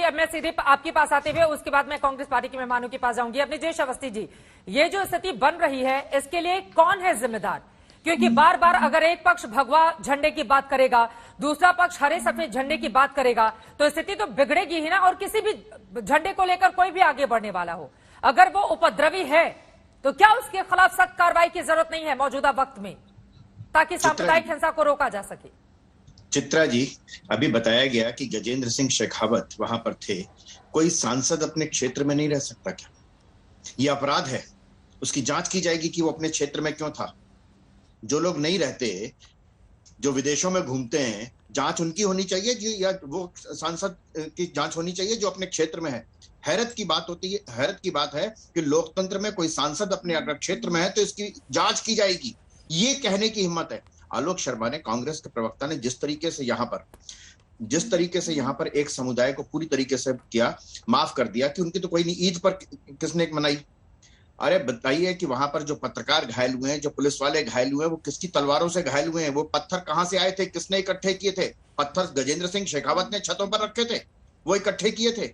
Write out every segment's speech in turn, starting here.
अब मैं सीधे आपके पास आते हुए उसके बाद मैं कांग्रेस पार्टी के मेहमानों के पास जाऊंगी। अपने जयेश अवस्थी जी, ये जो स्थिति बन रही है इसके लिए कौन है जिम्मेदार? क्योंकि बार बार अगर एक पक्ष भगवा झंडे की बात करेगा, दूसरा पक्ष हरे सफेद झंडे की बात करेगा, तो स्थिति तो बिगड़ेगी ही ना। और किसी भी झंडे को लेकर कोई भी आगे बढ़ने वाला हो, अगर वो उपद्रवी है तो क्या उसके खिलाफ सख्त कार्रवाई की जरूरत नहीं है मौजूदा वक्त में, ताकि सांप्रदायिक हिंसा को रोका जा सके? चित्रा जी, अभी बताया गया कि गजेंद्र सिंह शेखावत वहां पर थे। कोई सांसद अपने क्षेत्र में नहीं रह सकता क्या? यह अपराध है, उसकी जांच की जाएगी कि वो अपने क्षेत्र में क्यों था। जो लोग नहीं रहते, जो विदेशों में घूमते हैं, जांच उनकी होनी चाहिए, या वो सांसद की जांच होनी चाहिए जो अपने क्षेत्र में है। हैरत की बात है कि लोकतंत्र में कोई सांसद अपने अगर क्षेत्र में है तो इसकी जांच की जाएगी, ये कहने की हिम्मत है। आलोक शर्मा ने, कांग्रेस के प्रवक्ता ने जिस तरीके से यहाँ पर एक समुदाय को पूरी तरीके से किया, माफ कर दिया कि उनकी तो कोई नहीं, ईद पर किसने मनाई? अरे बताइए कि वहां पर जो पत्रकार घायल हुए हैं, जो पुलिस वाले घायल हुए हैं, वो किसकी तलवारों से घायल हुए हैं? वो पत्थर कहां से आए थे? किसने इकट्ठे किए थे? पत्थर गजेंद्र सिंह शेखावत ने छतों पर रखे थे, वो इकट्ठे किए थे।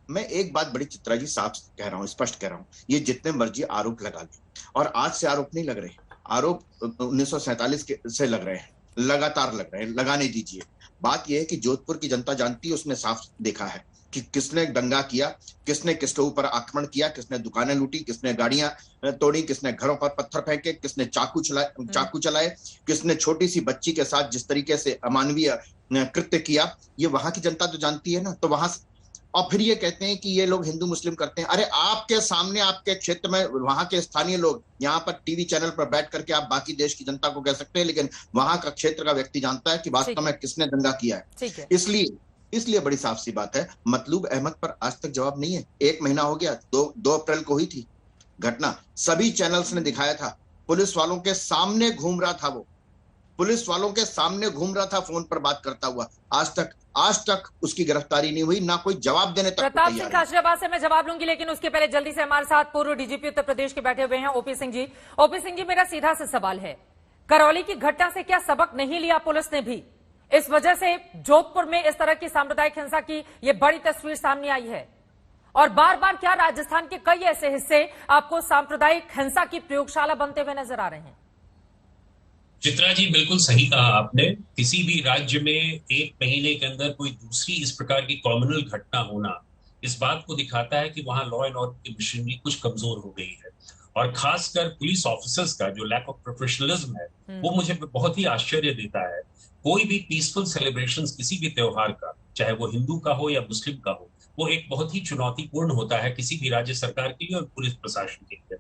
मैं एक बात बड़ी चित्रा जी साफ कह रहा हूं, स्पष्ट कह रहा हूं, ये जितने मर्जी आरोप लगा ले, और आज से आरोप नहीं लग रहे, आरोप 1947 से लग रहे हैं, लगातार लग रहे हैं, लगाने दीजिए। बात यह है कि जोधपुर की जनता जानती है, उसने साफ देखा है कि किसने दंगा किया, किसने किसके ऊपर आक्रमण किया, किसने दुकानें लूटी, किसने गाड़ियां तोड़ी, किसने घरों पर पत्थर फेंके, किसने चाकू चलाए, किसने छोटी सी बच्ची के साथ जिस तरीके से अमानवीय कृत्य किया, ये वहां की जनता तो जानती है ना। तो वहां, और फिर ये कहते हैं कि ये लोग हिंदू मुस्लिम करते हैं। अरे आपके सामने, आपके क्षेत्र में वहां के स्थानीय लोग, यहाँ पर टीवी चैनल पर बैठ करके आप बाकी देश की जनता को कह सकते हैं, लेकिन वहां का क्षेत्र का व्यक्ति जानता है कि वास्तव में किसने दंगा किया है। इसलिए बड़ी साफ सी बात है, मतलूब अहमद पर आज तक जवाब नहीं है। 1 महीना हो गया, 2 अप्रैल को हुई थी घटना, सभी चैनल्स ने दिखाया था, पुलिस वालों के सामने घूम रहा था, वो पुलिस वालों के सामने घूम रहा था, फोन पर बात करता हुआ। आज तक उसकी गिरफ्तारी नहीं हुई, ना कोई जवाब देने तक प्रताप सिंह खाचरियावास से मैं जवाब लूंगी, लेकिन उसके पहले जल्दी से हमारे साथ पूर्व डीजीपी उत्तर प्रदेश के बैठे हुए हैं ओपी सिंह जी। ओपी सिंह जी, मेरा सीधा सा सवाल है, करौली की घटना से क्या सबक नहीं लिया पुलिस ने भी? इस वजह से जोधपुर में इस तरह की सांप्रदायिक हिंसा की ये बड़ी तस्वीर सामने आई है, और बार बार क्या राजस्थान के कई ऐसे हिस्से आपको सांप्रदायिक हिंसा की प्रयोगशाला बनते हुए नजर आ रहे हैं? चित्रा जी, बिल्कुल सही कहा आपने। किसी भी राज्य में 1 महीने के अंदर कोई दूसरी इस प्रकार की कॉम्युनल घटना होना इस बात को दिखाता है कि वहां लॉ एंड ऑर्डर की मशीनरी कुछ कमजोर हो गई है। और खासकर पुलिस ऑफिसर्स का जो लैक ऑफ प्रोफेशनलिज्म है, वो मुझे बहुत ही आश्चर्य देता है। कोई भी पीसफुल सेलिब्रेशन किसी भी त्योहार का, चाहे वो हिंदू का हो या मुस्लिम का हो, वो एक बहुत ही चुनौतीपूर्ण होता है किसी भी राज्य सरकार के लिए और पुलिस प्रशासन के लिए।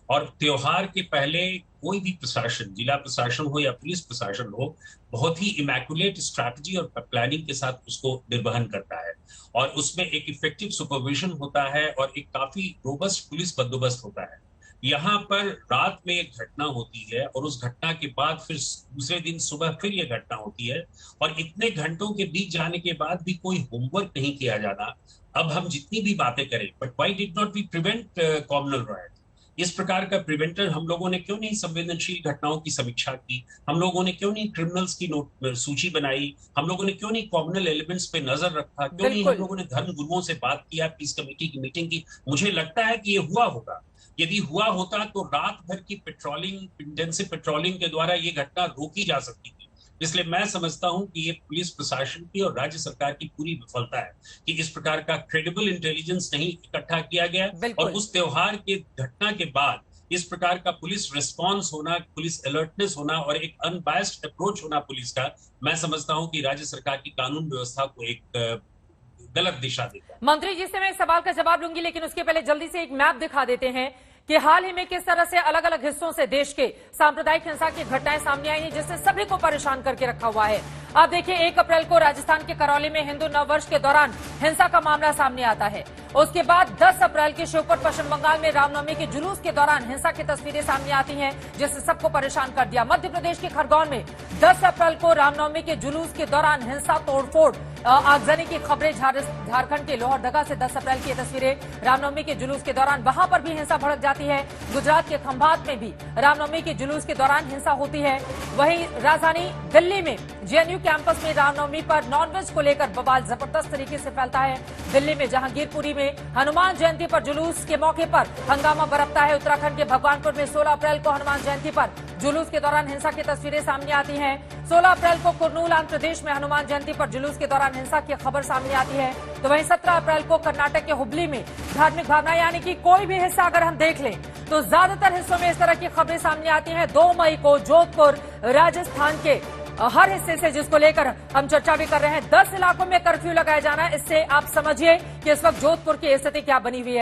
और त्योहार के पहले कोई भी प्रशासन, जिला प्रशासन हो या पुलिस प्रशासन हो, बहुत ही इमैकुलेट स्ट्रैटेजी और प्लानिंग के साथ उसको निर्वहन करता है, और उसमें एक इफेक्टिव सुपरविजन होता है और एक काफी रोबस्ट पुलिस बंदोबस्त होता है। यहाँ पर रात में एक घटना होती है और उस घटना के बाद फिर दूसरे दिन सुबह फिर यह घटना होती है, और इतने घंटों के बीत जाने के बाद भी कोई होमवर्क नहीं किया जाता। अब हम जितनी भी बातें करें, but why did not be prevent communal right? इस प्रकार का प्रिवेंटर हम लोगों ने क्यों नहीं संवेदनशील घटनाओं की समीक्षा की? हम लोगों ने क्यों नहीं क्रिमिनल्स की सूची बनाई? हम लोगों ने क्यों नहीं कॉम्युनल एलिमेंट्स पे नजर रखा? क्यों नहीं हम लोगों ने धर्म गुरुओं से बात किया, पीस कमेटी की मीटिंग की? मुझे लगता है कि ये हुआ होगा। यदि हुआ होता तो रात भर की पेट्रोलिंग, इंटेंसिव पेट्रोलिंग के द्वारा ये घटना रोकी जा सकती थी। इसलिए मैं समझता हूं कि ये पुलिस प्रशासन की और राज्य सरकार की पूरी विफलता है कि इस प्रकार का क्रेडिबल इंटेलिजेंस नहीं इकट्ठा किया गया, और उस त्योहार के घटना के बाद इस प्रकार का पुलिस रिस्पांस होना, पुलिस अलर्टनेस होना और एक अनबायस्ड अप्रोच होना पुलिस का, मैं समझता हूं कि राज्य सरकार की कानून व्यवस्था को एक गलत दिशा देता है। मंत्री जी से मैं इस सवाल का जवाब लूंगी, लेकिन उसके पहले जल्दी से एक मैप दिखा देते हैं कि हाल ही में किस तरह से अलग अलग हिस्सों से देश के सांप्रदायिक हिंसा की घटनाएं सामने आई हैं, जिससे सभी को परेशान करके रखा हुआ है। आप देखिए, 1 अप्रैल को राजस्थान के करौली में हिंदू नववर्ष के दौरान हिंसा का मामला सामने आता है। उसके बाद 10 अप्रैल के श्योपुर पश्चिम बंगाल में रामनवमी के जुलूस के दौरान हिंसा की तस्वीरें सामने आती हैं, जिससे सबको परेशान कर दिया। मध्य प्रदेश के खरगोन में 10 अप्रैल को रामनवमी के जुलूस के दौरान हिंसा, तोड़फोड़, आगजनी की खबरें। झारखंड के लोहरदगा से 10 अप्रैल की तस्वीरें, रामनवमी के जुलूस के दौरान वहां पर भी हिंसा भड़क जाती है। गुजरात के खंभात में भी रामनवमी के जुलूस के दौरान हिंसा होती है। वहीं राजधानी दिल्ली में जेएनयू कैंपस में रामनवमी पर नॉनवेज को लेकर बवाल जबरदस्त तरीके से फैलता है। दिल्ली में जहांगीरपुरी में हनुमान जयंती पर जुलूस के मौके पर हंगामा बरपता है। उत्तराखंड के भगवानपुर में 16 अप्रैल को हनुमान जयंती पर जुलूस के दौरान हिंसा की तस्वीरें सामने आती हैं। 16 अप्रैल को कुर्नूल आंध्र प्रदेश में हनुमान जयंती पर जुलूस के दौरान हिंसा की खबर सामने आती है। तो वहीं 17 अप्रैल को कर्नाटक के हुबली में धार्मिक भावना यानी कि कोई भी हिस्सा अगर हम देख लें तो ज्यादातर हिस्सों में इस तरह की खबरें सामने आती हैं। 2 मई को जोधपुर राजस्थान के हर हिस्से से, जिसको लेकर हम चर्चा भी कर रहे हैं, 10 इलाकों में कर्फ्यू लगाया जाना। इससे आप समझिए कि इस वक्त जोधपुर की स्थिति क्या बनी हुई है।